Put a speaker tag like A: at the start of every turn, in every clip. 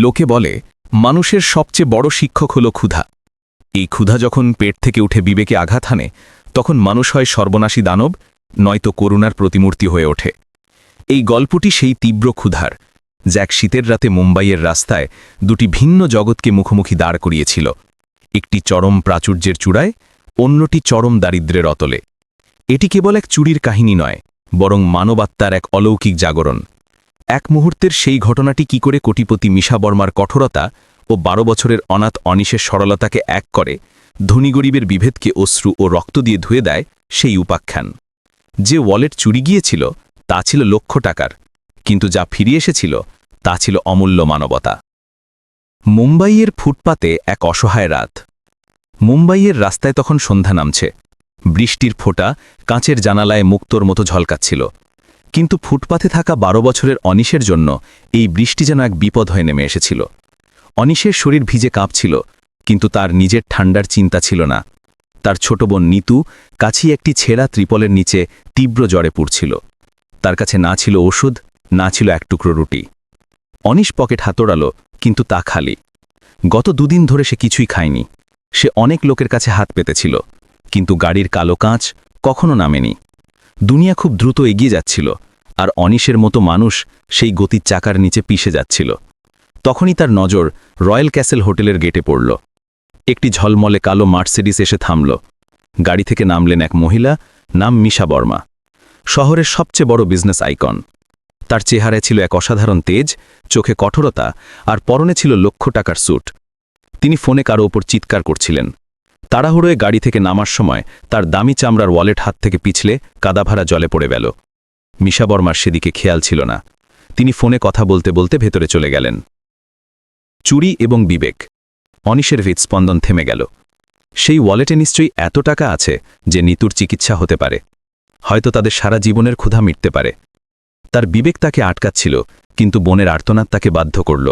A: লোকে বলে মানুষের সবচেয়ে বড় শিক্ষক হল ক্ষুধা। এই ক্ষুধা যখন পেট থেকে উঠে বিবেকে আঘাত হানে, তখন মানুষ হয় সর্বনাশী দানব, নয়তো করুণার প্রতিমূর্তি হয়ে ওঠে। এই গল্পটি সেই তীব্র ক্ষুধার, যা এক শীতের রাতে মুম্বাইয়ের রাস্তায় দুটি ভিন্ন জগৎকে মুখোমুখি দাঁড় করিয়েছিল, একটি চরম প্রাচুর্যের চূড়ায়, অন্যটি চরম দারিদ্র্যের অতলে। এটি কেবল এক চুরির কাহিনী নয়, বরং মানবাত্মার এক অলৌকিক জাগরণ। এক মুহূর্তের সেই ঘটনাটি কি করে কোটিপতি মিশা বর্মার কঠোরতা ও 12 বছরের অনাথ অনিশের সরলতাকে এক করে, ধনী গরিবের বিভেদকে অশ্রু ও রক্ত দিয়ে ধুয়ে দেয়, সেই উপাখ্যান। যে ওয়ালেট চুরি গিয়েছিল তা ছিল লক্ষ টাকার, কিন্তু যা ফিরিয়ে এসেছিল তা ছিল অমূল্য মানবতা। মুম্বাইয়ের ফুটপাতে এক অসহায় রাত। মুম্বাইয়ের রাস্তায় তখন সন্ধ্যা নামছে। বৃষ্টির ফোঁটা কাঁচের জানালায় মুক্তোর মতো ঝলকাচ্ছিল। কিন্তু ফুটপাথে থাকা 12 বছরের অনিশের জন্য এই বৃষ্টি যেন এক বিপদ হয়ে নেমে এসেছিল। অনিশের শরীর ভিজে কাঁপছিল, কিন্তু তার নিজের ঠান্ডার চিন্তা ছিল না। তার ছোট বোন নিতু কাছেই একটি ছেঁড়া ত্রিপলের নিচে তীব্র জ্বরে পুড়ছিল। তার কাছে না ছিল ওষুধ, না ছিল এক টুকরো রুটি। অনিশ পকেট হাতড়ালো, কিন্তু তা খালি। গত 2 দিন ধরে সে কিছুই খায়নি। সে অনেক লোকের কাছে হাত পেতেছিল, কিন্তু গাড়ির কালো কাঁচ কখনো নামেনি। দুনিয়া খুব দ্রুত এগিয়ে যাচ্ছিল, আর অনিশের মতো মানুষ সেই গতির চাকার নিচে পিষে যাচ্ছিল। তখনই তার নজর রয়্যাল ক্যাসেল হোটেলের গেটে পড়ল। একটি ঝলমলে কালো মার্সিডিস এসে থামল। গাড়ি থেকে নামলেন এক মহিলা, নাম মিশা বর্মা, শহরের সবচেয়ে বড় বিজনেস আইকন। তার চেহারায় ছিল এক অসাধারণ তেজ, চোখে কঠোরতা, আর পরনে ছিল লক্ষ টাকার স্যুট। তিনি ফোনে কারো ওপর চিৎকার করছিলেন। তাড়াহুড়োয় গাড়ি থেকে নামার সময় তার দামি চামড়ার ওয়ালেট হাত থেকে পিছলে কাদাভরা জলে পড়ে গেল। মিশা বর্মার সেদিকে খেয়াল ছিল না। তিনি ফোনে কথা বলতে বলতে ভেতরে চলে গেলেন। চুরি এবং বিবেক। অনিশের হৃৎস্পন্দন থেমে গেল। সেই ওয়ালেটে নিশ্চয়ই এত টাকা আছে যে নিতুর চিকিৎসা হতে পারে, হয়তো তাদের সারা জীবনের ক্ষুধা মিটতে পারে। তার বিবেক তাকে আটকাচ্ছিল, কিন্তু বোনের আর্তনাদ তাকে বাধ্য করল।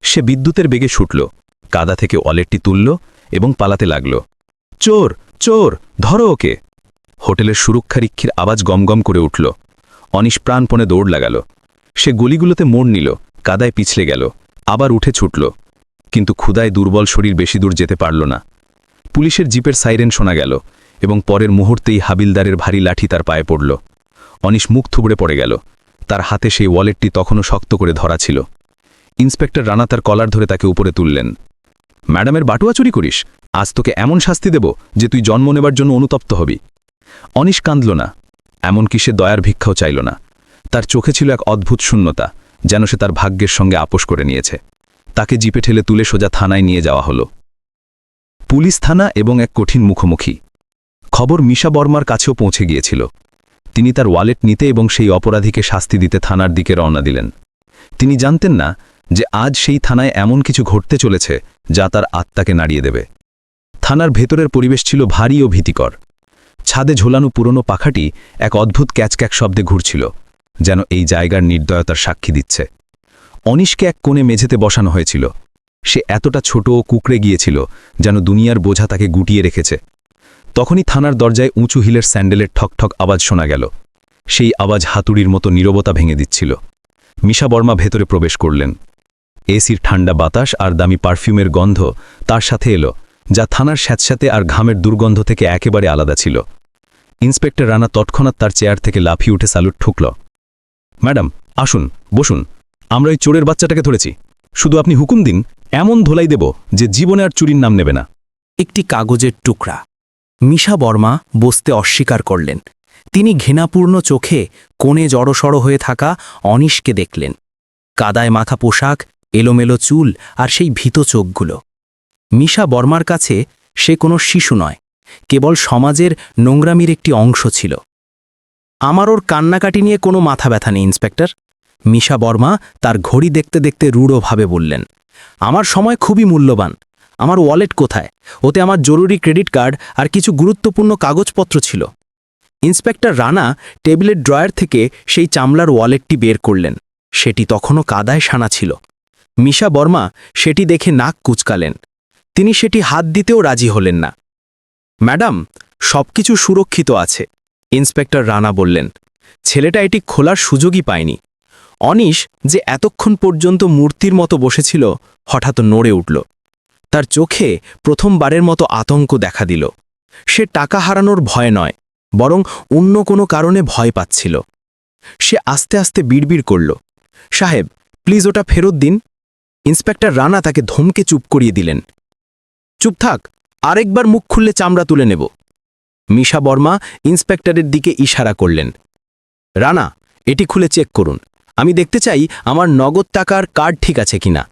A: সে বিদ্যুতের বেগে ছুটল, কাদা থেকে ওয়ালেটটি তুলল এবং পালাতে লাগল। চোর, চোর, ধরো ওকে! হোটেলের সুরক্ষারক্ষীর আওয়াজ গমগম করে উঠল। অনিশ প্রাণপণে দৌড় লাগাল। সে গলিগুলোতে মোড় নিল, কাদায় পিছলে গেল, আবার উঠে ছুটল। কিন্তু ক্ষুধায় দুর্বল শরীর বেশি দূর যেতে পারল না। পুলিশের জিপের সাইরেন শোনা গেল, এবং পরের মুহূর্তেই হাবিলদারের ভারী লাঠি তার পায়ে পড়ল। অনিশ মুখ থুবড়ে পড়ে গেল। তার হাতে সেই ওয়ালেটটি তখনও শক্ত করে ধরা ছিল। ইন্সপেক্টর রানা তার কলার ধরে তাকে উপরে তুললেন। ম্যাডামের বাটুয়া চুরি করিস? আজ তোকে এমন শাস্তি দেব যে তুই জন্ম নেবার জন্য অনুতপ্ত হবি। অনিশ কাঁদল না, এমনকি সে দয়ার ভিক্ষাও চাইল না। তার চোখে ছিল এক অদ্ভুত শূন্যতা, যেন সে তার ভাগ্যের সঙ্গে আপোষ করে নিয়েছে। তাকে জিপে ঠেলে তুলে সোজা থানায় নিয়ে যাওয়া হলো। পুলিশ থানা এবং এক কঠিন মুখোমুখি। খবর মিশা বর্মার কাছেও পৌঁছে গিয়েছিল। তিনি তার ওয়ালেট নিতে এবং সেই অপরাধীকে শাস্তি দিতে থানার দিকে রওনা দিলেন। তিনি জানতেন না যে আজ সেই থানায় এমন কিছু ঘটতে চলেছে যা তার আত্মাকে নাড়িয়ে দেবে। থানার ভেতরের পরিবেশ ছিল ভারী ও ভীতিকর। ছাদে ঝোলানো পুরনো পাখাটি এক অদ্ভুত ক্যাচক্যাক শব্দে ঘুরছিল, যেন এই জায়গার নির্দয়তার সাক্ষী দিচ্ছে। অনিশকে এক কোণে মেঝেতে বসানো হয়েছিল। সে এতটা ছোট ও কুকড়ে গিয়েছিল যেন দুনিয়ার বোঝা তাকে গুটিয়ে রেখেছে। তখনই থানার দরজায় উঁচু হিলের স্যান্ডেলের ঠকঠক আওয়াজ শোনা গেল। সেই আওয়াজ হাতুড়ির মতো নীরবতা ভেঙে দিচ্ছিল। মিশা বর্মা ভেতরে প্রবেশ করলেন। এসির ঠান্ডা বাতাস আর দামি পারফিউমের গন্ধ তার সাথে এলো, যা থানার স্যাঁতস্যাঁতে আর ঘামের দুর্গন্ধ থেকে একেবারে আলাদা ছিল। ইন্সপেক্টর রানা তৎক্ষণাৎ তার চেয়ার থেকে লাফিয়ে উঠে স্যালুট ঠুকল। ম্যাডাম, আসুন, বসুন। আমরা ওই চোরের বাচ্চাটাকে ধরেছি। শুধু আপনি হুকুম দিন, এমন ধোলাই দেব যে জীবনে আর চুরির নাম নেবে না।
B: একটি কাগজের টুকরা। মিশা বর্মা বসতে অস্বীকার করলেন। তিনি ঘৃণাপূর্ণ চোখে কোণে জড়সড় হয়ে থাকা অনিশকে দেখলেন। কাদায় মাখা পোশাক, এলোমেলো চুল আর সেই ভীত চোখগুলো। মিশা বর্মার কাছে সে কোনো শিশু নয়, কেবল সমাজের নোংরামির একটি অংশ ছিল। আমার ওর কান্নাকাটি নিয়ে কোনো মাথা ব্যথা নেই, ইন্সপেক্টর। মিশা বর্মা তার ঘড়ি দেখতে দেখতে রূঢ়ভাবে বললেন। আমার সময় খুবই মূল্যবান। আমার ওয়ালেট কোথায়? ওতে আমার জরুরি ক্রেডিট কার্ড আর কিছু গুরুত্বপূর্ণ কাগজপত্র ছিল। ইন্সপেক্টর রানা টেবিলের ড্রয়ার থেকে সেই চামড়ার ওয়ালেটটি বের করলেন। সেটি তখনও কাদায় সানা ছিল। মিশা বর্মা সেটি দেখে নাক কুঁচকালেন। তিনি সেটি হাত দিতেও রাজি হলেন না। ম্যাডাম, সবকিছু সুরক্ষিত আছে, ইন্সপেক্টর রানা বললেন। ছেলেটা এটি খোলার সুযোগই পায়নি। অনিশ যে এতক্ষণ পর্যন্ত মূর্তির মতো বসেছিল হঠাৎ নড়ে উঠল। তার চোখে প্রথমবারের মতো আতঙ্ক দেখা দিল। সে টাকা হারানোর ভয় নয়, বরং অন্য কোনো কারণে ভয় পাচ্ছিল। সে আস্তে আস্তে বিড়বিড় করল, সাহেব প্লিজ ওটা ফেরত দিন। ইন্সপেক্টর রানা তাকে ধমকে চুপ করিয়ে দিলেন। চুপ থাক, আরেকবার মুখ খুললে চামড়া তুলে নেব। মিশা বর্মা ইন্সপেক্টরের দিকে ইশারা করলেন। রানা, এটি খুলে চেক করুন। আমি দেখতে চাই আমার নগদ টাকার কার্ড ঠিক আছে কিনা।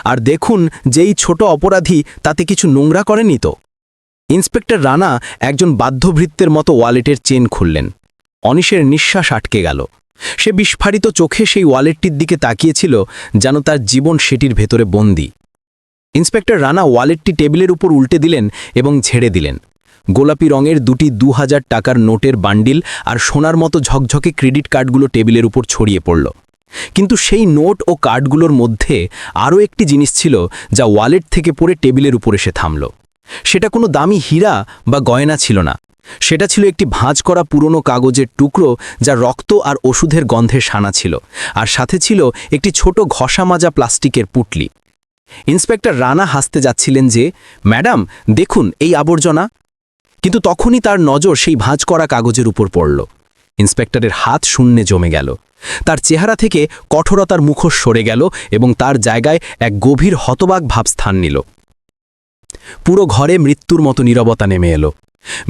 B: আর দেখুন যেই ছোট অপরাধী তাতে কিছু নোংরা করেনি তো। ইন্সপেক্টর রানা একজন বাধ্যভৃত্যের মতো ওয়ালেটের চেন খুললেন। অনিশের নিঃশ্বাস আটকে গেল। সে বিস্ফারিত চোখে সেই ওয়ালেটটির দিকে তাকিয়েছিল, যেন তার জীবন সেটির ভেতরে বন্দী। ইন্সপেক্টর রানা ওয়ালেটটি টেবিলের উপর উল্টে দিলেন এবং ঝেড়ে দিলেন। গোলাপি রঙের দুটি 2000 টাকার নোটের বান্ডিল আর সোনার মতো ঝকঝকে ক্রেডিট কার্ডগুলো টেবিলের উপর ছড়িয়ে পড়ল। কিন্তু সেই নোট ও কার্ডগুলোর মধ্যে আরও একটি জিনিস ছিল, যা ওয়ালেট থেকে পড়ে টেবিলের উপর এসে থামল। সেটা কোনো দামি হীরা বা গয়না ছিল না। সেটা ছিল একটি ভাঁজ করা পুরনো কাগজের টুকরো, যা রক্ত আর ওষুধের গন্ধে সানা ছিল, আর সাথে ছিল একটি ছোট ঘষা মাজা প্লাস্টিকের পুটলি। ইন্সপেক্টর রানা হাসতে যাচ্ছিলেন যে, ম্যাডাম দেখুন এই আবর্জনা। কিন্তু তখনই তার নজর সেই ভাঁজ করা কাগজের উপর পড়ল। ইন্সপেক্টরের হাত শূন্যে জমে গেল। তার চেহারা থেকে কঠোরতার মুখোশ সরে গেল এবং তার জায়গায় এক গভীর হতবাক ভাব স্থান নিল। পুরো ঘরে মৃত্যুর মতো নীরবতা নেমে এলো।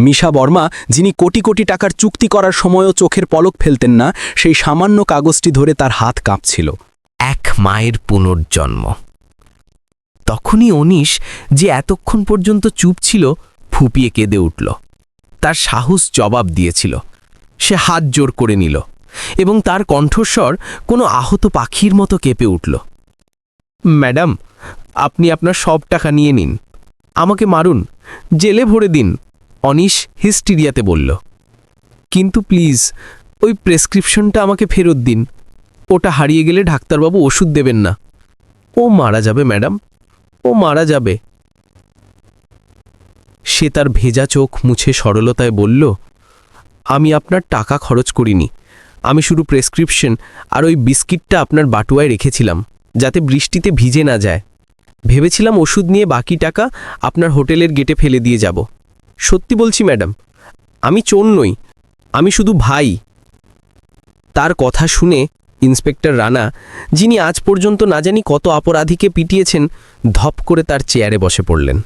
B: মিশা বর্মা, যিনি কোটি কোটি টাকার চুক্তি করার সময়ও চোখের পলক ফেলতেন না, সেই সামান্য কাগজটি ধরে তার হাত কাঁপছিল।
C: এক মায়ের পুনর্জন্ম। তখনই অনিশ, যে এতক্ষণ পর্যন্ত চুপ ছিল, ফুপিয়ে কেঁদে উঠল। তার সাহস জবাব দিয়েছিল। সে হাত জোর করে নিল এবং তার কণ্ঠস্বর কোনো আহত পাখির মতো কেঁপে উঠল। ম্যাডাম, আপনি আপনার সব টাকা নিয়ে নিন, আমাকে মারুন, জেলে ভরে দিন, অনিশ হিস্টিরিয়াতে বলল। কিন্তু প্লিজ ওই প্রেসক্রিপশনটা আমাকে ফেরত দিন। ওটা হারিয়ে গেলে ডাক্তারবাবু ওষুধ দেবেন না। ও মারা যাবে ম্যাডাম, ও মারা যাবে। সে তার ভেজা চোখ মুছে সরলতায় বলল, আমি আপনার টাকা খরচ করিনি। আমি শুধু প্রেসক্রিপশন আর ওই বিস্কিটটা আপনার বাটুয়ায় রেখেছিলাম, যাতে বৃষ্টিতে ভিজে না যায়। ভেবেছিলাম ওষুধ নিয়ে বাকি টাকা আপনার হোটেলের গেটে ফেলে দিয়ে যাব। সত্যি বলছি ম্যাডাম, আমি চোর নই, আমি শুধু ভাই। তার কথা শুনে ইন্সপেক্টর রানা, যিনি আজ পর্যন্ত না জানি কত অপরাধীকে পিটিয়েছেন, ধপ করে তার চেয়ারে বসে পড়লেন।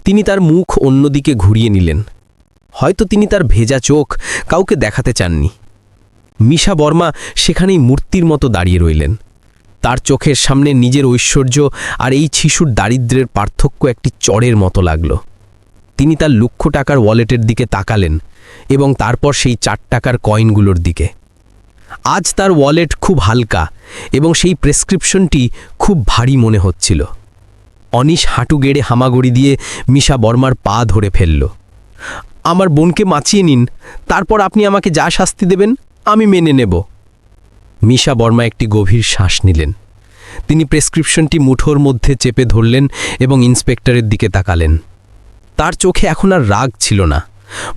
C: তিনি তার মুখ অন্যদিকে ঘুরিয়ে নিলেন। হয়তো তিনি তার ভেজা চোখ কাউকে দেখাতে চাননি। মিশা বর্মা সেখানেই মূর্তির মতো দাঁড়িয়ে রইলেন। তার চোখের সামনে নিজের ঐশ্বর্য আর এই শিশুর দারিদ্র্যের পার্থক্য একটি চড়ের মতো লাগল। তিনি তার লক্ষ টাকার ওয়ালেটের দিকে তাকালেন এবং তারপর সেই 4 টাকার কয়েনগুলোর দিকে। আজ তার ওয়ালেট খুব হালকা এবং সেই প্রেসক্রিপশনটি খুব ভারী মনে হচ্ছিল। অনিশ হাঁটু গেড়ে হামাগুড়ি দিয়ে মিশা বর্মার পা ধরে ফেলল। আমার বোনকে বাঁচিয়ে নিন, তারপর আপনি আমাকে যা শাস্তি দেবেন আমি মেনে নেব। মিশা বর্মা একটি গভীর শ্বাস নিলেন। তিনি প্রেসক্রিপশনটি মুঠোর মধ্যে চেপে ধরলেন এবং ইন্সপেক্টরের দিকে তাকালেন। তার চোখে এখন আর রাগ ছিল না,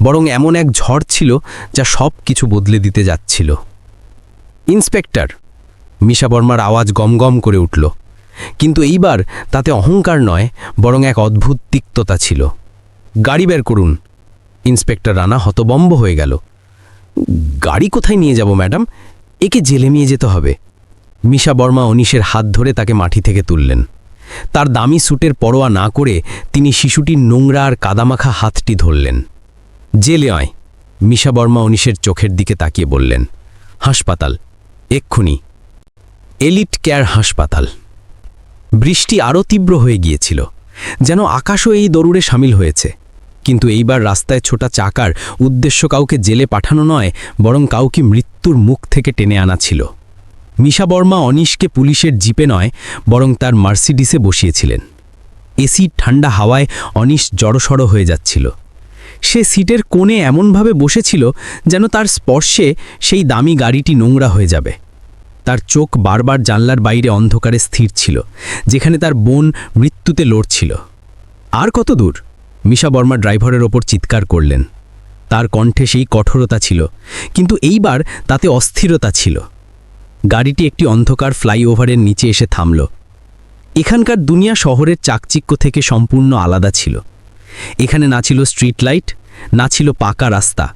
C: বরং এমন এক ঝড় ছিল যা সব কিছু বদলে দিতে যাচ্ছিল। ইন্সপেক্টর, মিশা বর্মার আওয়াজ গমগম করে উঠল, কিন্তু এইবার তাতে অহংকার নয়, বরং এক অদ্ভুত তিক্ততা ছিল। গাড়ি বের করুন। ইন্সপেক্টর রানা হতবম্ব হয়ে গেল। গাড়ি কোথায় নিয়ে যাব ম্যাডাম? একে জেলে নিয়ে যেতে হবে। মিশা বর্মা অনিশের হাত ধরে তাকে মাটি থেকে তুললেন। তার দামি স্যুটের পরোয়া না করে তিনি শিশুটির নোংরা আর কাদামাখা হাতটি ধরলেন। জেলে আয়। মিশা বর্মা অনিশের চোখের দিকে তাকিয়ে বললেন। হাসপাতাল, এক্ষুনি। এলিট কেয়ার হাসপাতাল। বৃষ্টি আরও তীব্র হয়ে গিয়েছিল, যেন আকাশও এই দৌড়ে সামিল হয়েছে। কিন্তু এইবার রাস্তায় ছোটা চাকার উদ্দেশ্য কাউকে জেলে পাঠানো নয়, বরং কাউকে মৃত্যুর মুখ থেকে টেনে আনা ছিল। মিশা বর্মা অনিশকে পুলিশের জিপে নয়, বরং তার মার্সিডিসে বসিয়েছিলেন। এসি ঠান্ডা হাওয়ায় অনিশ জড়সড় হয়ে যাচ্ছিল। সে সিটের কোণে এমনভাবে বসেছিল যেন তার স্পর্শে সেই দামি গাড়িটি নোংরা হয়ে যাবে। তার চোখ বারবার জানলার বাইরে অন্ধকারে স্থির ছিল, যেখানে তার বোন মৃত্যুতে লড়ছিল। আর কত দূর? মিশা বর্মা ড্রাইভারের ওপর চিৎকার করলেন। তার কণ্ঠে সেই কঠোরতা ছিল, কিন্তু এইবার তাতে অস্থিরতা ছিল।
B: গাড়িটি একটি অন্ধকার ফ্লাইওভারের নিচে এসে থামল। এখানকার দুনিয়া শহরের চাকচিক্য থেকে সম্পূর্ণ আলাদা ছিল। এখানে না ছিল স্ট্রিট লাইট, না ছিল পাকা রাস্তা,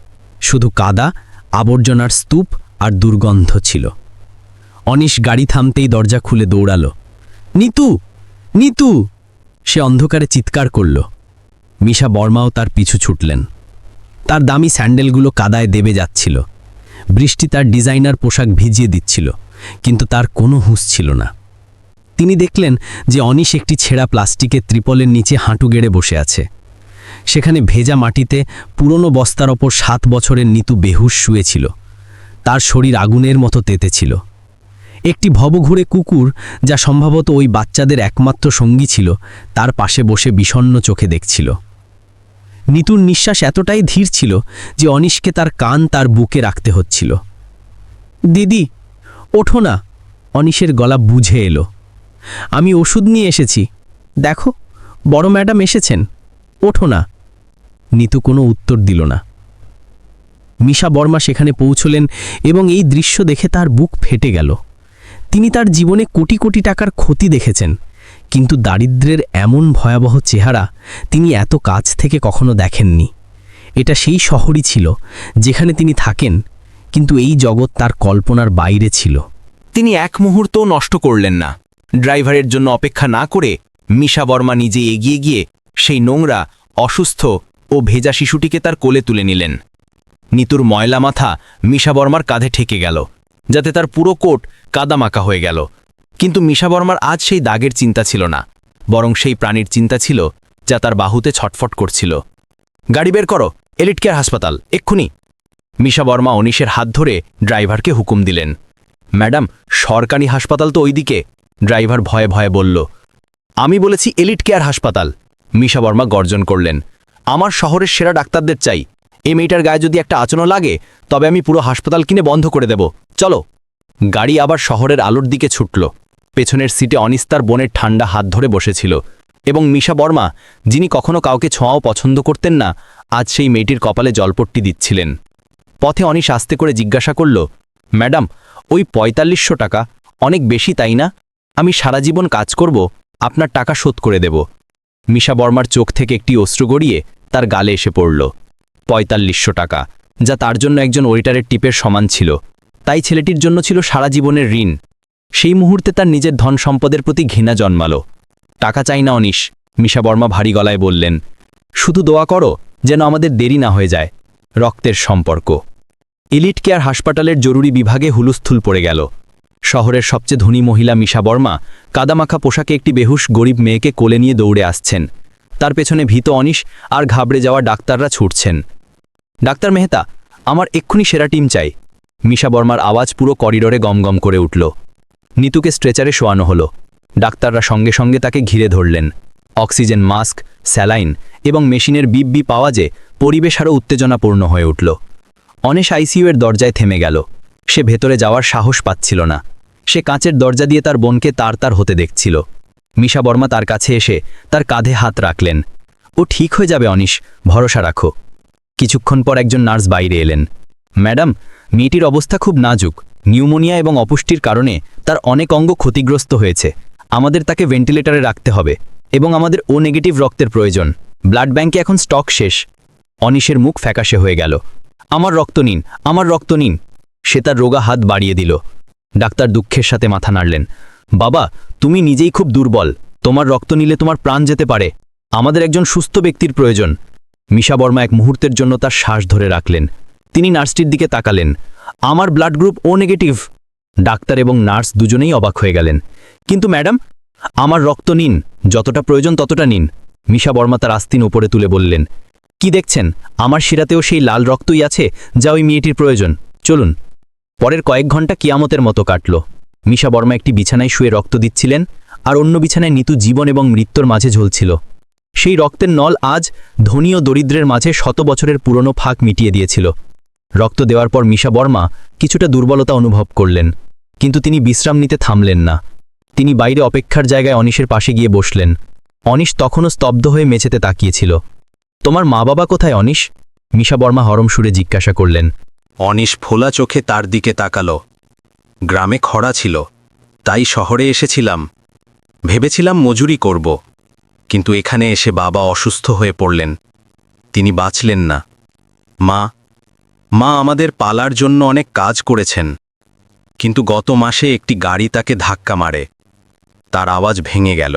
B: শুধু কাদা, আবর্জনার স্তূপ আর দুর্গন্ধ ছিল। অনিশ গাড়ি থামতেই দরজা খুলে দৌড়াল। নিতু, নিতু! সে অন্ধকারে চিৎকার করল। মিশা বর্মাও তার পিছু ছুটলেন। তার দামি স্যান্ডেলগুলো কাদায় দেবে যাচ্ছিল। বৃষ্টি তার ডিজাইনার পোশাক ভিজিয়ে দিচ্ছিল, কিন্তু তার কোনো হুঁশ ছিল না। তিনি দেখলেন যে অনিশ একটি ছেঁড়া প্লাস্টিকের ত্রিপলের নিচে হাঁটু গেড়ে বসে আছে। সেখানে ভেজা মাটিতে পুরনো বস্তার ওপর 7 বছরের নিতু বেহুশ শুয়েছিল। তার শরীর আগুনের মতো তেতেছিল। একটি ভবঘুরে কুকুর, যা সম্ভবত ওই বাচ্চাদের একমাত্র সঙ্গী ছিল, তার পাশে বসে বিষণ্ণ চোখে দেখছিল। নিতুর নিঃশ্বাস এতটাই ধীর ছিল যে অনিশকে তার কান তার বুকে রাখতে হচ্ছিল। দিদি, ওঠো না! অনিশের গলা বুঝে এলো। আমি ওষুধ নিয়ে এসেছি, দেখো, বড় ম্যাডাম এসেছেন, ওঠো না! নিতু কোনো উত্তর দিল না। মিশা বর্মা সেখানে পৌঁছলেন এবং এই দৃশ্য দেখে তার বুক ফেটে গেল। তিনি তার জীবনে কোটি কোটি টাকার ক্ষতি দেখেছেন, কিন্তু দারিদ্র্যের এমন ভয়াবহ চেহারা তিনি এত কাছ থেকে কখনো দেখেননি। এটা সেই শহরই ছিল যেখানে তিনি থাকেন, কিন্তু এই জগৎ তার কল্পনার বাইরে ছিল।
A: তিনি এক মুহূর্তও নষ্ট করলেন না। ড্রাইভারের জন্য অপেক্ষা না করে মিশা বর্মা নিজে এগিয়ে গিয়ে সেই নোংরা, অসুস্থ ও ভেজা শিশুটিকে তার কোলে তুলে নিলেন। নিতুর ময়লা মাথা মিশা বর্মার কাঁধে ঠেকে গেল, যাতে তার পুরো কোট কাদামাকা হয়ে গেল। কিন্তু মিশা বর্মার আজ সেই দাগের চিন্তা ছিল না, বরং সেই প্রাণীর চিন্তা ছিল যা তার বাহুতে ছটফট করছিল। গাড়ি বের করো, এলিট কেয়ার হাসপাতাল, এক্ষুনি! মিশা বর্মা অনিশের হাত ধরে ড্রাইভারকে হুকুম দিলেন। ম্যাডাম, সরকারি হাসপাতাল তো ওইদিকে, ড্রাইভার ভয়ে ভয়ে বলল। আমি বলেছি এলিট কেয়ার হাসপাতাল, মিশা বর্মা গর্জন করলেন। আমার শহরের সেরা ডাক্তারদের চাই। এই মেয়েটার গায়ে যদি একটা আঁচড়ও লাগে, তবে আমি পুরো হাসপাতাল কিনে বন্ধ করে দেব। চলো! গাড়ি আবার শহরের আলোর দিকে ছুটল। পেছনের সিটে অনিশ তার বোনের ঠান্ডা হাত ধরে বসেছিল, এবং মিশা বর্মা, যিনি কখনো কাউকে ছোঁয়াও পছন্দ করতেন না, আজ সেই মেয়েটির কপালে জলপট্টি দিচ্ছিলেন। পথে অনিশ আস্তে করে জিজ্ঞাসা করল, ম্যাডাম, ওই ৪৫০০ টাকা অনেক বেশি, তাই না? আমি সারা জীবন কাজ করব, আপনার টাকা শোধ করে দেব। মিশা বর্মার চোখ থেকে একটি অশ্রু গড়িয়ে তার গালে এসে পড়ল। ৪৫০০ টাকা, যা তার জন্য একজন ওয়েটারের টিপের সমান ছিল, তাই ছেলেটির জন্য ছিল সারা জীবনের ঋণ। সেই মুহূর্তে তার নিজের ধন সম্পদের প্রতি ঘৃণা জন্মালো। টাকা চাই না অনিশ, মিশা বর্মা ভারী গলায় বললেন। শুধু দোয়া করো যেন আমাদের দেরি না হয়ে যায়। রক্তের সম্পর্ক। এলিট কেয়ার হাসপাতালের জরুরি বিভাগে হুলস্থুল পড়ে গেল। শহরের সবচেয়ে ধনী মহিলা মিশা বর্মা কাদামাখা পোশাকে একটি বেহুশ গরিব মেয়েকে কোলে নিয়ে দৌড়ে আসছেন। তার পেছনে ভীত অনিশ আর ঘাবড়ে যাওয়া ডাক্তাররা ছুটছেন। ডাক্তার মেহতা, আমার এক্ষুনি সেরা টিম চাই। মিশা বর্মার আওয়াজ পুরো করিডোরে গমগম করে উঠল। নিতুকে স্ট্রেচারে শোয়ানো হলো। ডাক্তাররা সঙ্গে সঙ্গে তাকে ঘিরে ধরলেন। অক্সিজেন মাস্ক, স্যালাইন এবং মেশিনের বিপ বিপ আওয়াজে পরিবেশ আরও উত্তেজনাপূর্ণ হয়ে উঠল। অনিশ আইসিইউয়ের দরজায় থেমে গেল। সে ভেতরে যাওয়ার সাহস পাচ্ছিল না। সে কাঁচের দরজা দিয়ে তার বোনকে তার হতে দেখছিল। মিশা বর্মা তার কাছে এসে তার কাঁধে হাত রাখলেন। ও ঠিক হয়ে যাবে অনিশ, ভরসা রাখো। কিছুক্ষণ পর একজন নার্স বাইরে এলেন। ম্যাডাম, মেয়েটির অবস্থা খুব নাজুক। নিউমোনিয়া এবং অপুষ্টির কারণে তার অনেক অঙ্গ ক্ষতিগ্রস্ত হয়েছে। আমাদের তাকে ভেন্টিলেটরে রাখতে হবে, এবং আমাদের ও নেগেটিভ রক্তের প্রয়োজন। ব্লাড ব্যাংকে এখন স্টক শেষ। অনিশের মুখ ফ্যাকাশে হয়ে গেল। আমার রক্ত নিন, আমার রক্ত নিন! সে তার রোগা হাত বাড়িয়ে দিল। ডাক্তার দুঃখের সাথে মাথা নাড়লেন। বাবা, তুমি নিজেই খুব দুর্বল। তোমার রক্ত নিলে তোমার প্রাণ যেতে পারে। আমাদের একজন সুস্থ ব্যক্তির প্রয়োজন। মিশা বর্মা এক মুহূর্তের জন্য তার শ্বাস ধরে রাখলেন। তিনি নার্সটির দিকে তাকালেন। আমার ব্লাড গ্রুপ ও নেগেটিভ। ডাক্তার এবং নার্স দুজনেই অবাক হয়ে গেলেন। কিন্তু ম্যাডাম, আমার রক্ত নিন, যতটা প্রয়োজন ততটা নিন। মিশা বর্মা তার আস্তিন উপরে তুলে বললেন। কি দেখছেন? আমার শিরাতেও সেই লাল রক্তই আছে যা ওই মেয়েটির প্রয়োজন। চলুন। পরের কয়েক ঘন্টা কিয়ামতের মতো কাটল। মিশা বর্মা একটি বিছানায় শুয়ে রক্ত দিচ্ছিলেন, আর অন্য বিছানায় নিতু জীবন এবং মৃত্যুর মাঝে ঝুলছিল। সেই রক্তের নল আজ ধনী ও দরিদ্রের মাঝে 100 বছরের পুরনো ফাঁক মিটিয়ে দিয়েছিল। রক্ত দেওয়ার পর মিশা বর্মা কিছুটা দুর্বলতা অনুভব করলেন, কিন্তু তিনি বিশ্রাম নিতে থামলেন না। তিনি বাইরে অপেক্ষার জায়গায় অনিশের পাশে গিয়ে বসলেন। অনিশ তখনও স্তব্ধ হয়ে মেঝেতে তাকিয়েছিল। তোমার মা বাবা কোথায় অনিশ? মিশা বর্মা হরম সুরে জিজ্ঞাসা করলেন।
D: অনিশ ফোলা চোখে তার দিকে তাকাল।
A: গ্রামে খরা ছিল, তাই শহরে এসেছিলাম। ভেবেছিলাম মজুরি করব, কিন্তু এখানে এসে বাবা অসুস্থ হয়ে পড়লেন। তিনি বাঁচলেন না। মা আমাদের পালার জন্য অনেক কাজ করেছেন, কিন্তু গত মাসে একটি গাড়ি তাকে ধাক্কা মারে। তার আওয়াজ ভেঙে গেল।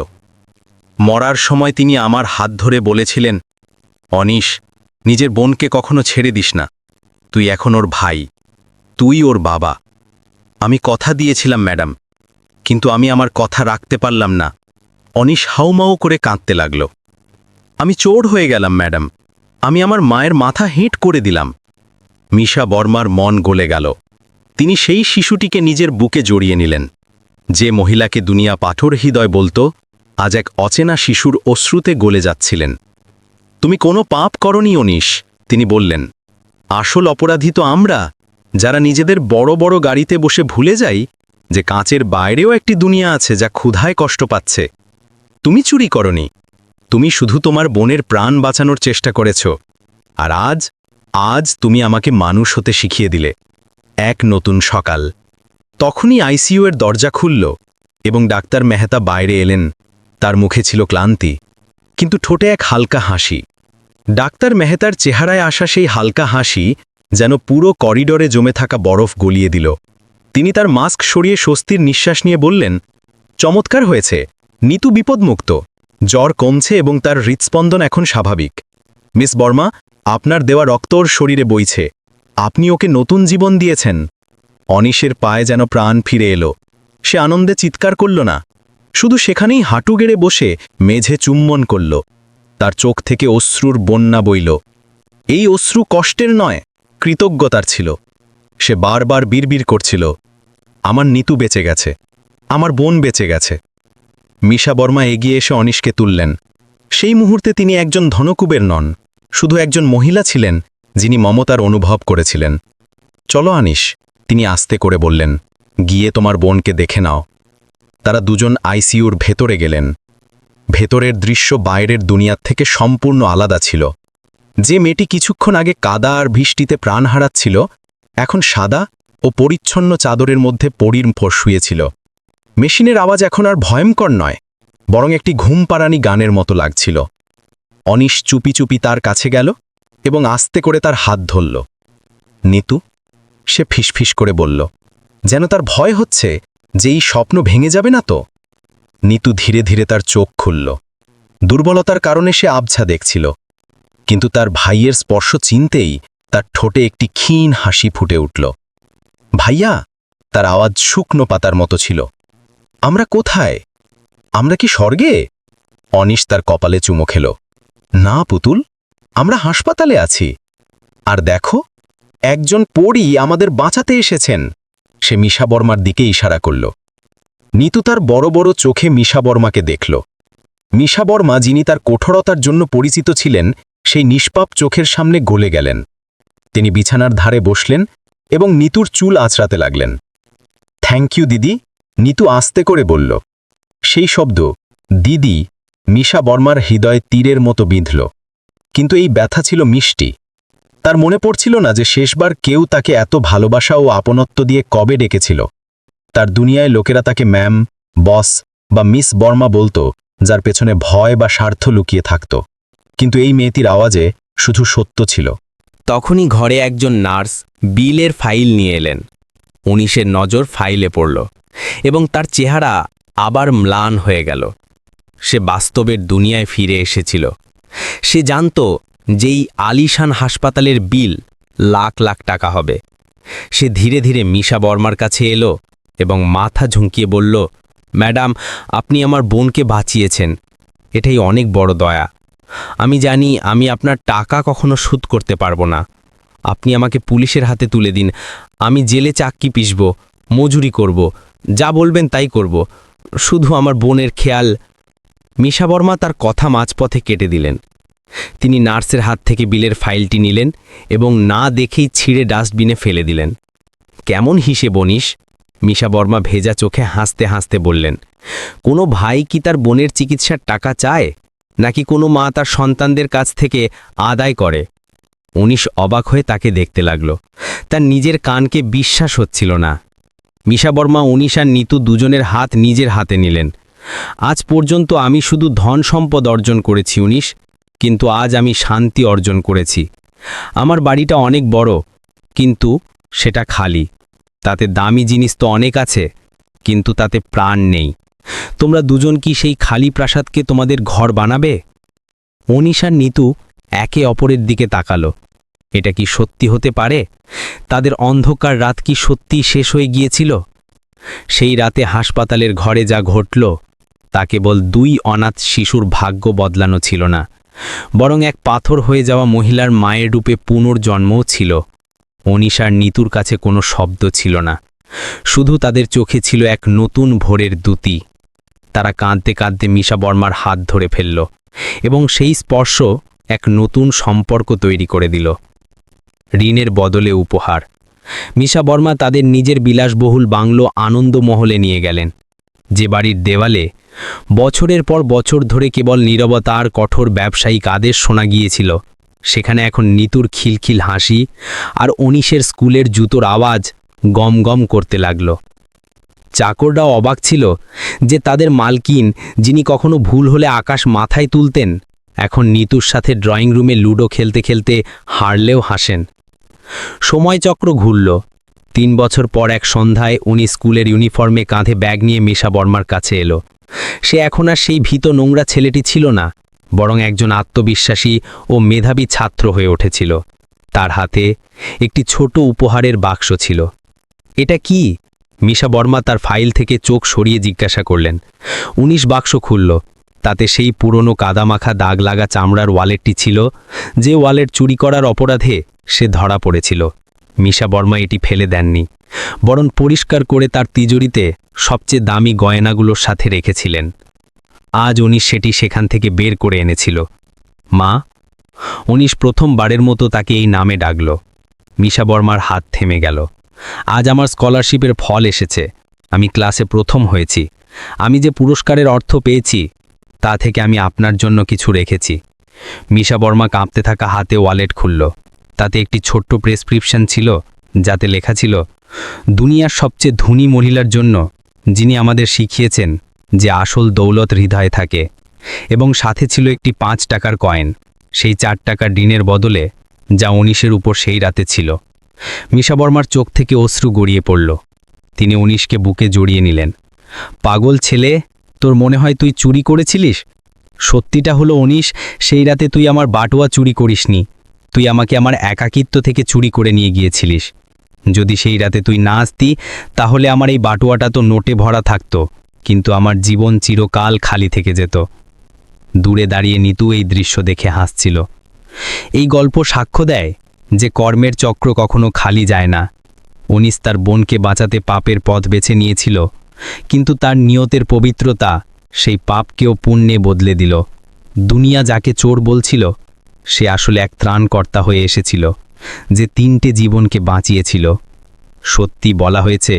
A: মরার সময় তিনি আমার হাত ধরে বলেছিলেন, অনিশ, নিজের বোনকে কখনো ছেড়ে দিস না। তুই এখন ওর ভাই, তুই ওর বাবা। আমি কথা দিয়েছিলাম ম্যাডাম, কিন্তু আমি আমার কথা রাখতে পারলাম না। অনিশ হাউমাউ করে কাঁদতে লাগল। আমি চোর হয়ে গেলাম ম্যাডাম, আমি আমার মায়ের মাথা হেঁট করে দিলাম। মিশা বর্মার মন গলে গেল। তিনি সেই শিশুটিকে নিজের বুকে জড়িয়ে নিলেন। যে মহিলাকে দুনিয়া পাথর হৃদয় বলতো, আজ এক অচেনা শিশুর অশ্রুতে গলে যাচ্ছিলেন। তুমি কোনো পাপ করনি অনিশ, তিনি বললেন। আসল অপরাধী তো আমরা, যারা নিজেদের বড় বড় গাড়িতে বসে ভুলে যাই যে কাঁচের বাইরেও একটি দুনিয়া আছে যা ক্ষুধায় কষ্ট পাচ্ছে। তুমি চুরি করনি, তুমি শুধু তোমার বোনের প্রাণ বাঁচানোর চেষ্টা করেছ। আর আজ তুমি আমাকে মানুষ হতে শিখিয়ে দিলে। এক নতুন সকাল। তখনই আইসিইউ এর দরজা খুলল এবং ডাক্তার মেহতা বাইরে এলেন। তার মুখে ছিল ক্লান্তি, কিন্তু ঠোঁটে এক হালকা হাসি। ডাক্তার মেহতার চেহারায় আসা সেই হালকা হাসি যেন পুরো করিডোরে জমে থাকা বরফ গলিয়ে দিল। তিনি তার মাস্ক সরিয়ে স্বস্তির নিঃশ্বাস নিয়ে বললেন, চমৎকার হয়েছে, নিতু বিপদমুক্ত, জ্বর কমছে এবং তার হৃৎস্পন্দন এখন স্বাভাবিক। মিস বর্মা, আপনার দেওয়া রক্ত ওর শরীরে বইছে, আপনি ওকে নতুন জীবন দিয়েছেন। অনিশের পায়ে যেন প্রাণ ফিরে এলো। সে আনন্দে চিৎকার করল না, শুধু সেখানেই হাঁটু গেড়ে বসে মেঝে চুম্বন করল। তার চোখ থেকে অশ্রুর বন্যা বইল। এই অশ্রু কষ্টের নয়, কৃতজ্ঞতার ছিল। সে বারবার বিড়বিড় করছিল, আমার নিতু বেঁচে গেছে, আমার বোন বেঁচে গেছে। মিশা বর্মা এগিয়ে এসে অনিশকে তুললেন। সেই মুহূর্তে তিনি একজন ধনকুবের নন, শুধু একজন মহিলা ছিলেন যিনি মমতার অনুভব করেছিলেন। চলো আনিশ, তিনি আস্তে করে বললেন, গিয়ে তোমার বোনকে দেখে নাও। তারা দুজন আইসিইউর ভেতরে গেলেন। ভেতরের দৃশ্য বাইরের দুনিয়ার থেকে সম্পূর্ণ আলাদা ছিল। যে মেয়েটি কিছুক্ষণ আগে কাদা আর বৃষ্টিতে প্রাণ হারাচ্ছিল, এখন সাদা ও পরিচ্ছন্ন চাদরের মধ্যে পরীর ফোঁস শুয়েছিল। মেশিনের আওয়াজ এখন আর ভয়ঙ্কর নয়, বরং একটি ঘুম পাড়ানি গানের মতো লাগছিল। অনিশ চুপি চুপি তার কাছে গেল এবং আস্তে করে তার হাত ধরল। নিতু, সে ফিসফিস করে বলল, যেন তার ভয় হচ্ছে যে এই স্বপ্ন ভেঙে যাবে না তো। নিতু ধীরে ধীরে তার চোখ খুলল। দুর্বলতার কারণে সে আবছা দেখছিল, কিন্তু তার ভাইয়ের স্পর্শ চিনতেই তার ঠোঁটে একটি ক্ষীণ হাসি ফুটে উঠল। ভাইয়া, তার আওয়াজ শুকনো পাতার মতো ছিল। আমরা কোথায়? আমরা কি স্বর্গে? অনিশ তার কপালে চুমো খেল। না পুতুল, আমরা হাসপাতালে আছি। আর দেখো, একজন পরী আমাদের বাঁচাতে এসেছেন। সে মিশা বর্মার দিকে ইশারা করল। নিতু তার বড় বড় চোখে মিশা বর্মাকে দেখল। মিশা বর্মা, যিনি তার কঠোরতার জন্য পরিচিত ছিলেন, সেই নিষ্পাপ চোখের সামনে গলে গেলেন। তিনি বিছানার ধারে বসলেন এবং নিতুর চুল আঁচড়াতে লাগলেন। থ্যাংক ইউ দিদি, নিতু আস্তে করে বলল। সেই শব্দ দিদি মিশা বর্মার হৃদয়ে তীরের মতো বিঁধল। কিন্তু এই ব্যথা ছিল মিষ্টি। তার মনে পড়ছিল না যে শেষবার কেউ তাকে এত ভালোবাসা ও আপনত্ব দিয়ে কবে ডেকেছিল। তার দুনিয়ায় লোকেরা তাকে ম্যাম, বস বা মিস বর্মা বলতো, যার পেছনে ভয় বা স্বার্থ লুকিয়ে থাকত। কিন্তু এই মেয়েটির আওয়াজে শুধু সত্য ছিল।
B: তখনই ঘরে একজন নার্স বিলের ফাইল নিয়ে এলেন। অনিশের নজর ফাইলে পড়ল এবং তার চেহারা আবার ম্লান হয়ে গেল। সে বাস্তবের দুনিয়ায় ফিরে এসেছিল। সে জানত যে এই আলিশান হাসপাতালের বিল লাখ লাখ টাকা হবে। সে ধীরে ধীরে মিশা বর্মার কাছে এলো এবং মাথা ঝুঁকিয়ে বলল, ম্যাডাম, আপনি আমার বোনকে বাঁচিয়েছেন, এটাই অনেক বড় দয়া। আমি জানি আমি আপনার টাকা কখনো শোধ করতে পারবো না। আপনি আমাকে পুলিশের হাতে তুলে দিন, আমি জেলে চাক্কি পিষব, মজুরি করব, যা বলবেন তাই করব, শুধু আমার বোনের খেয়াল। মিশা বর্মা তার কথা মাঝপথে কেটে দিলেন। তিনি নার্সের হাত থেকে বিলের ফাইলটি নিলেন এবং না দেখেই ছিঁড়ে ডাস্টবিনে ফেলে দিলেন। কেমন হিসেব বনিস? মিশা বর্মা ভেজা চোখে হাসতে হাসতে বললেন, কোনো ভাই কি তার বোনের চিকিৎসার টাকা চায়, নাকি কোনো মা তার সন্তানদের কাছ থেকে আদায় করে? অনিশ অবাক হয়ে তাকে দেখতে লাগল। তার নিজের কানকে বিশ্বাস হচ্ছিল না। মিশা বর্মা, উনিশ আর নিতু দুজনের হাত নিজের হাতে নিলেন। আজ পর্যন্ত আমি শুধু ধন সম্পদ অর্জন করেছি উনিশ, কিন্তু আজ আমি শান্তি অর্জন করেছি। আমার বাড়িটা অনেক বড়, কিন্তু সেটা খালি। তাতে দামি জিনিস তো অনেক আছে, কিন্তু তাতে প্রাণ নেই। তোমরা দুজন কি সেই খালি প্রাসাদকে তোমাদের ঘর বানাবে? উনিশ আর নিতু একে অপরের দিকে তাকালো। এটা কি সত্যি হতে পারে? তাদের অন্ধকার রাত কি সত্যিই শেষ হয়ে গিয়েছিল? সেই রাতে হাসপাতালের ঘরে যা ঘটল তা কেবল দুই অনাথ শিশুর ভাগ্য বদলানো ছিল না, বরং এক পাথর হয়ে যাওয়া মহিলার মায়ের রূপে পুনর্জন্মও ছিল। উনিশ আর নিতুর কাছে কোনো শব্দ ছিল না, শুধু তাদের চোখে ছিল এক নতুন ভোরের দ্যুতি। তারা কাঁদতে কাঁদতে মিশা বর্মার হাত ধরে ফেলল, এবং সেই স্পর্শ এক নতুন সম্পর্ক তৈরি করে দিল। ঋণের বদলে উপহার। মিশা বর্মা তাদের নিজের বিলাসবহুল বাংলো আনন্দমহলে নিয়ে গেলেন, যে বাড়ির দেওয়ালে বছরের পর বছর ধরে কেবল নীরবতা আর কঠোর ব্যবসায়িক আদেশ শোনা গিয়েছিল, সেখানে এখন নিতুর খিলখিল হাসি আর উনিশের স্কুলের জুতোর আওয়াজ গম গম করতে লাগল। চাকররাও অবাক ছিল যে তাদের মালকিন, যিনি কখনো ভুল হলে আকাশ মাথায় তুলতেন, এখন নিতুর সাথে ড্রয়িং রুমে লুডো খেলতে খেলতে হারলেও হাসেন। সময়চক্র ঘুরল। 3 বছর পর এক সন্ধ্যায় উনি স্কুলের ইউনিফর্মে কাঁধে ব্যাগ নিয়ে মিশা বর্মার কাছে এলো। সে এখন আর সেই ভীত নোংরা ছেলেটি ছিল না, বরং একজন আত্মবিশ্বাসী ও মেধাবী ছাত্র হয়ে উঠেছিল। তার হাতে একটি ছোট উপহারের বাক্স ছিল। এটা কি? মিশা বর্মা তার ফাইল থেকে চোখ সরিয়ে জিজ্ঞাসা করলেন। উনিশ বাক্স খুলল। তাতে সেই পুরনো কাদামাখা দাগ লাগা চামড়ার ওয়ালেটটি ছিল, যে ওয়ালেট চুরি করার অপরাধে সে ধরা পড়েছিল। মিশা বর্মা এটি ফেলে দেননি, বরং পরিষ্কার করে তার তিজুরিতে সবচেয়ে দামি গয়নাগুলোর সাথে রেখেছিলেন। আজ উনিশ সেটি সেখান থেকে বের করে এনেছিল। মা। উনিশ প্রথমবারের মতো তাকে এই নামে ডাকল। মিশা বর্মার হাত থেমে গেল। আজ আমার স্কলারশিপের ফল এসেছে। আমি ক্লাসে প্রথম হয়েছি। আমি যে পুরস্কারের অর্থ পেয়েছি তা থেকে আমি আপনার জন্য কিছু রেখেছি। মিশা বর্মা কাঁপতে থাকা হাতে ওয়ালেট খুলল। তাতে একটি ছোট্ট প্রেসক্রিপশন ছিল, যাতে লেখা ছিল, দুনিয়ার সবচেয়ে ধনী মহিলার জন্য, যিনি আমাদের শিখিয়েছেন যে আসল দৌলত হৃদয়ে থাকে। এবং সাথে ছিল একটি 5 টাকার কয়েন, সেই 4 টাকার ঋণের বদলে, যা উনিশের উপর সেই রাতে ছিল। মিশা বর্মার চোখ থেকে অশ্রু গড়িয়ে পড়ল। তিনি উনিশকে বুকে জড়িয়ে নিলেন। পাগল ছেলে, তোর মনে হয় তুই চুরি করেছিলিস? সত্যিটা হলো উনিশ, সেই রাতে তুই আমার বাটুয়া চুরি করিসনি। তুই আমাকে আমার একাকিত্ব থেকে চুরি করে নিয়ে গিয়েছিলিস। যদি সেই রাতে তুই না আসতি, তাহলে আমার এই বাটুয়াটা তো নোটে ভরা থাকতো, কিন্তু আমার জীবন চিরকাল খালি থেকে যেত। দূরে দাঁড়িয়ে নিতু এই দৃশ্য দেখে হাসছিল। এই গল্প সাক্ষ্য দেয় যে কর্মের চক্র কখনো খালি যায় না। উনিশ তার বোনকে বাঁচাতে পাপের পথ বেছে নিয়েছিল, কিন্তু তার নিয়তের পবিত্রতা সেই পাপকেও পুণ্যে বদলে দিল। দুনিয়া যাকে চোর বলছিল, সে আসলে এক ত্রাণকর্তা হয়ে এসেছিল, যে 3টে জীবনকে বাঁচিয়েছিল। সত্যি বলা হয়েছে,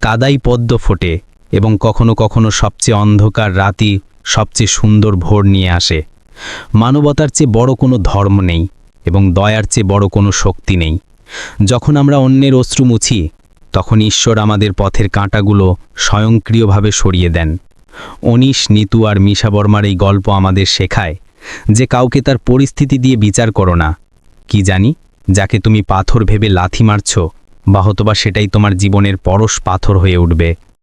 B: কাদাই পদ্ম ফোটে, এবং কখনো কখনো সবচেয়ে অন্ধকার রাতই সবচেয়ে সুন্দর ভোর নিয়ে আসে। মানবতার চেয়ে বড় কোনো ধর্ম নেই, এবং দয়ার চেয়ে বড় কোনো শক্তি নেই। যখন আমরা অন্যের অশ্রু মুছি, তখন ঈশ্বর আমাদের পথের কাঁটাগুলো স্বয়ংক্রিয়ভাবে সরিয়ে দেন। উনিশ, নিতু আর মিশা বর্মার এই গল্প আমাদের শেখায় যে কাউকে তার পরিস্থিতি দিয়ে বিচার করো না। কি জানি, যাকে তুমি পাথর ভেবে লাথি মারছ, বা হয়তোবা সেটাই তোমার জীবনের পরশ পাথর হয়ে উঠবে।